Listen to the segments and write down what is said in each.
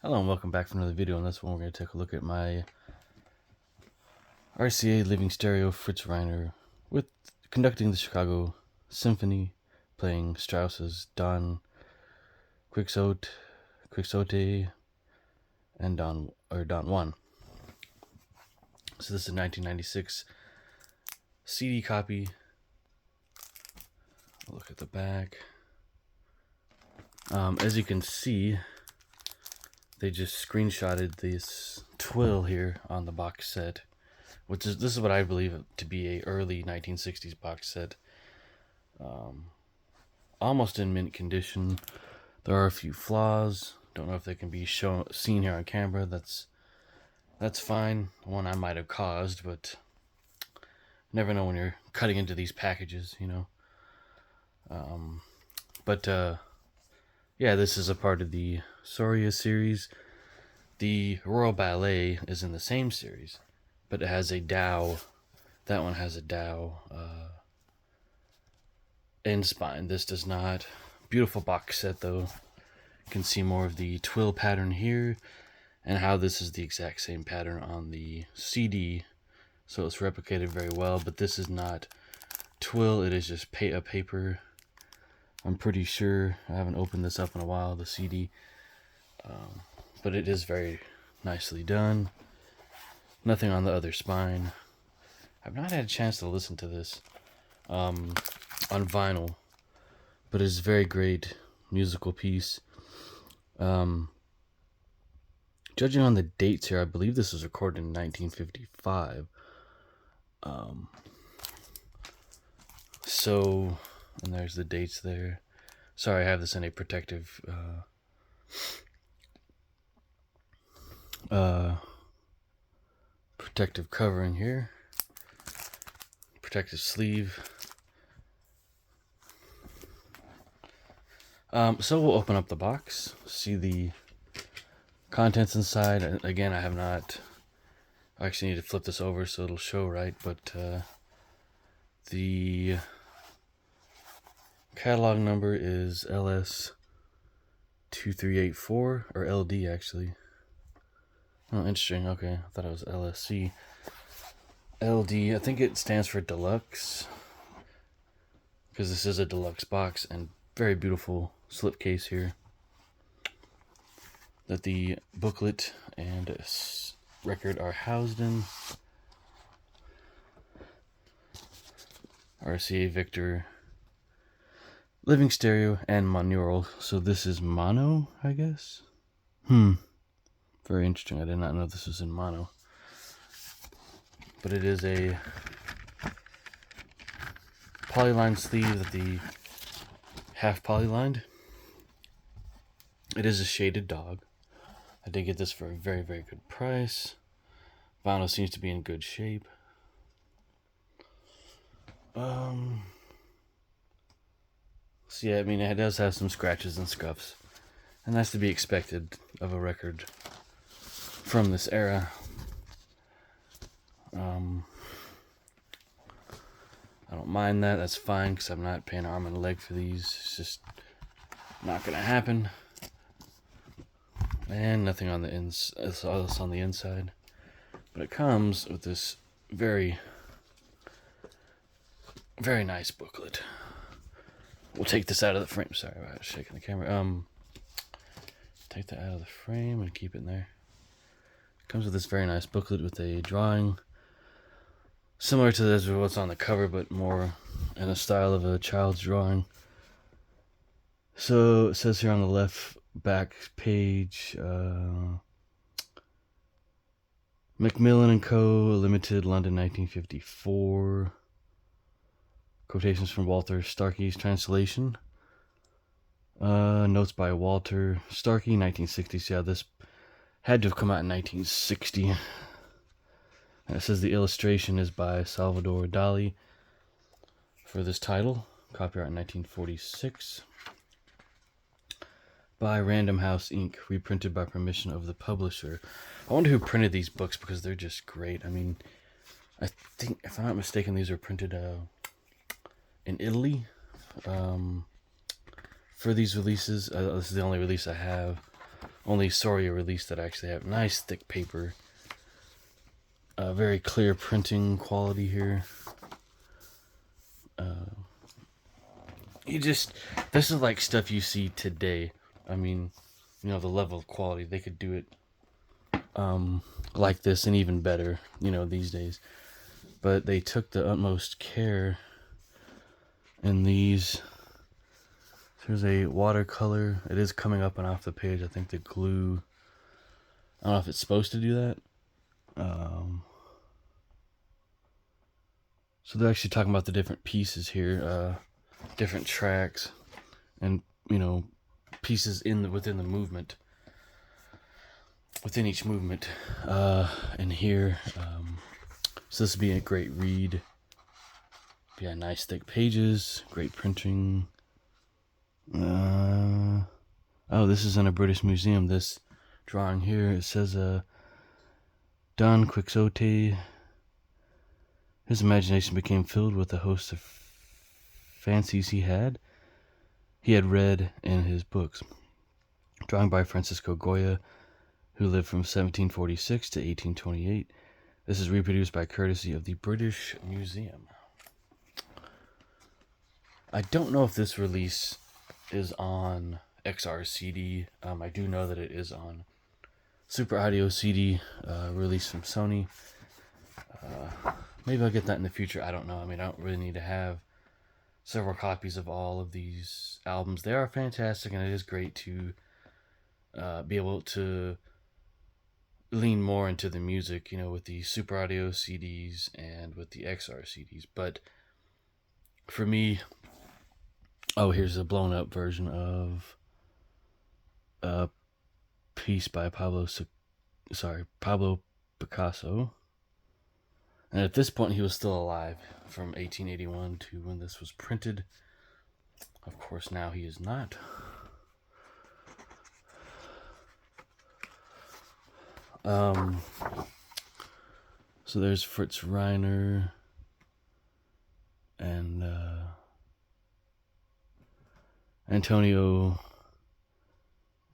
Hello and welcome back for another video. In this one we're going to take a look at my RCA living stereo Fritz Reiner with conducting the Chicago Symphony, playing Straus's Don Quixote, and Don Juan. So this is a 1996 CD copy. Look at the back. As you can see, they just screenshotted this twill here on the box set, which is this is what I believe to be a early 1960s box set. Almost in mint condition. There are a few flaws. Don't know if they can be seen here on camera. That's fine. One I might have caused, but never know when you're cutting into these packages, you know. Yeah, this is a part of the Soria series. The Royal Ballet is in the same series, but it has a dowel. That one has a dowel end spine. This does not. Beautiful box set though. You can see more of the twill pattern here and how this is the exact same pattern on the CD. So it's replicated very well, but this is not twill. It is just a paper. I'm pretty sure. I haven't opened this up in a while, the CD. But it is very nicely done. Nothing on the other spine. I've not had a chance to listen to this on vinyl, but it's a very great musical piece. Judging on the dates here, I believe this was recorded in 1955. And there's the dates there. Sorry, I have this in a protective covering here. Protective sleeve. So we'll open up the box, see the contents inside. And again, I have not. I actually need to flip this over so it'll show right, but the catalog number is LS2384, or LD actually. Oh, interesting. Okay, I thought it was LSC. LD, I think it stands for deluxe, because this is a deluxe box, and very beautiful slipcase here that the booklet and record are housed in. RCA Victor living stereo and monaural. So this is mono, I guess. Very interesting. I did not know this was in mono. But it is a polyline sleeve that the half polylined. It is a shaded dog. I did get this for a very, very good price. Vinyl seems to be in good shape. So yeah, I mean, it does have some scratches and scuffs, and that's to be expected of a record from this era. I don't mind that. That's fine, because I'm not paying arm and a leg for these. It's just not gonna happen. And nothing on the on the inside. But it comes with this very, very nice booklet. We'll take this out of the frame. Sorry about shaking the camera. Take that out of the frame and keep it in there. Comes with this very nice booklet with a drawing similar to this, what's on the cover, but more in a style of a child's drawing. So it says here on the left back page, Macmillan & Co. Limited, London, 1954. Quotations from Walter Starkey's translation. Notes by Walter Starkey, 1960. So yeah, this had to have come out in 1960. And it says the illustration is by Salvador Dali for this title. Copyright in 1946. By Random House Inc., reprinted by permission of the publisher. I wonder who printed these books, because they're just great. I mean, I think, if I'm not mistaken, these are printed in Italy for these releases. This is the only release I have only Soria release that actually have nice thick paper. Very clear printing quality here. This is like stuff you see today. I mean, you know, the level of quality, they could do it like this and even better, you know, these days. But they took the utmost care in these. There's a watercolor. It is coming up and off the page. I think the glue, I don't know if it's supposed to do that. So they're actually talking about the different pieces here, different tracks, and, you know, pieces within the movement, within each movement. And here, so this would be a great read. Yeah, nice thick pages, great printing. Oh, this is in a British museum. This drawing here, it says, Don Quixote. His imagination became filled with a host of fancies he had read in his books. Drawing by Francisco Goya, who lived from 1746 to 1828. This is reproduced by courtesy of the British Museum. I don't know if this release is on XR CD. I do know that it is on Super Audio CD, released from Sony. Maybe I'll get that in the future. I don't know. I mean, I don't really need to have several copies of all of these albums. They are fantastic, and it is great to be able to lean more into the music, you know, with the Super Audio CDs and with the XR CDs. But for me, here's a blown up version of a piece by Pablo Picasso. And at this point, he was still alive, from 1881 to when this was printed. Of course, now he is not. So there's Fritz Reiner and Antonio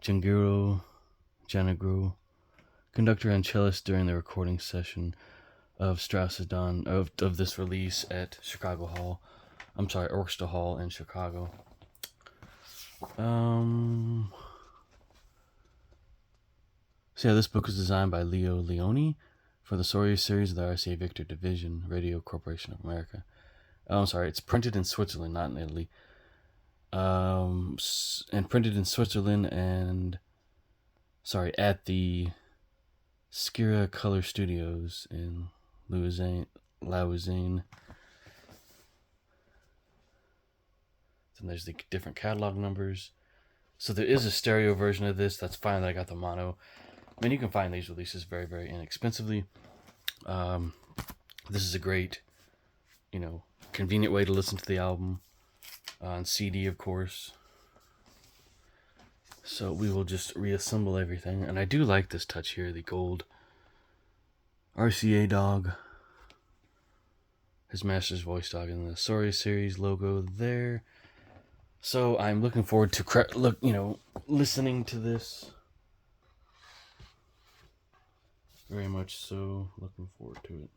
Janagro, conductor and cellist during the recording session of Straus's Dawn of this release at Orchestra Hall in Chicago. So yeah, this book was designed by Leo Leone for the Soria series of the RCA Victor Division, Radio Corporation of America. It's printed in Switzerland, not in Italy. And printed in Switzerland at the Skira Color Studios in Lausanne. Then there's the different catalog numbers. So there is a stereo version of this. That's fine that I got the mono. I mean, you can find these releases very, very inexpensively. This is a great, you know, convenient way to listen to the album on CD, of course. So we will just reassemble everything. And I do like this touch here, the gold RCA dog. His master's voice dog in the Soria series logo there. So I'm looking forward to listening to this. Very much so. Looking forward to it.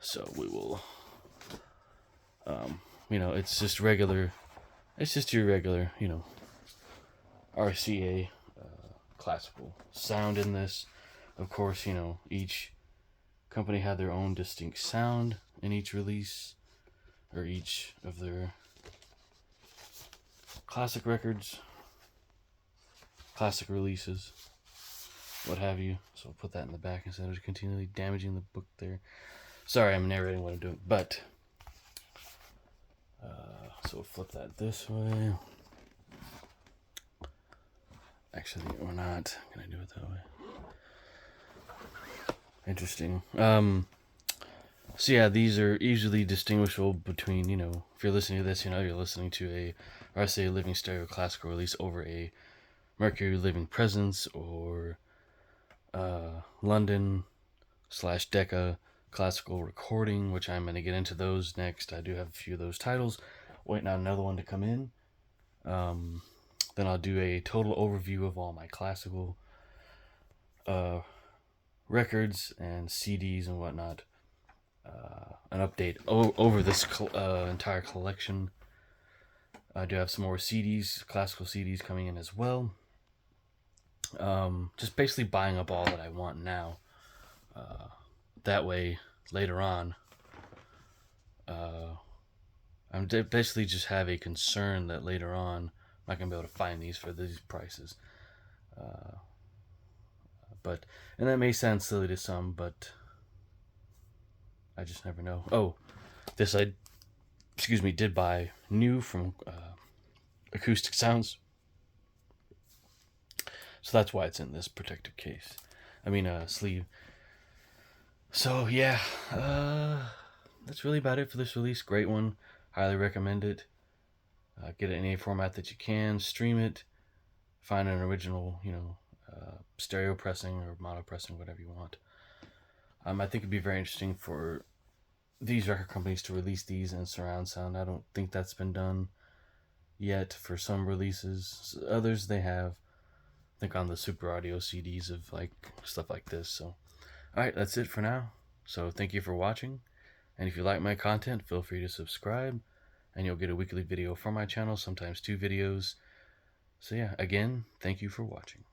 So we will, it's just your regular, RCA classical sound in this. Of course, each company had their own distinct sound in each release, or each of their classic records, classic releases, what have you. So I'll put that in the back instead of continually damaging the book there. Sorry, I'm narrating what I'm doing, but so we'll flip that this way. Actually, we're not gonna do it that way. Interesting. So yeah, these are easily distinguishable between, if you're listening to this, you're listening to a RCA Living Stereo classical release over a Mercury Living Presence or London/Decca classical recording, which I'm going to get into those next. I do have a few of those titles. waiting on another one to come in. Then I'll do a total overview of all my classical records and CDs and whatnot. An update over this entire collection. I do have some more CDs, classical CDs coming in as well. Just basically buying up all that I want now. That way, later on, I'm basically just have a concern that later on I'm not going to be able to find these for these prices. And that may sound silly to some, but I just never know. Oh, this I did buy new from Acoustic Sounds. So that's why it's in this protective case. Sleeve. So yeah, that's really about it for this release. Great one. Highly recommend it. Get it in any format that you can. Stream it. Find an original, stereo pressing or mono pressing, whatever you want. I think it'd be very interesting for these record companies to release these in surround sound. I don't think that's been done yet for some releases. Others they have. I think on the Super Audio CDs of like stuff like this. So, alright, that's it for now. So thank you for watching. And if you like my content, feel free to subscribe. And you'll get a weekly video from my channel, sometimes 2 videos. So yeah, again, thank you for watching.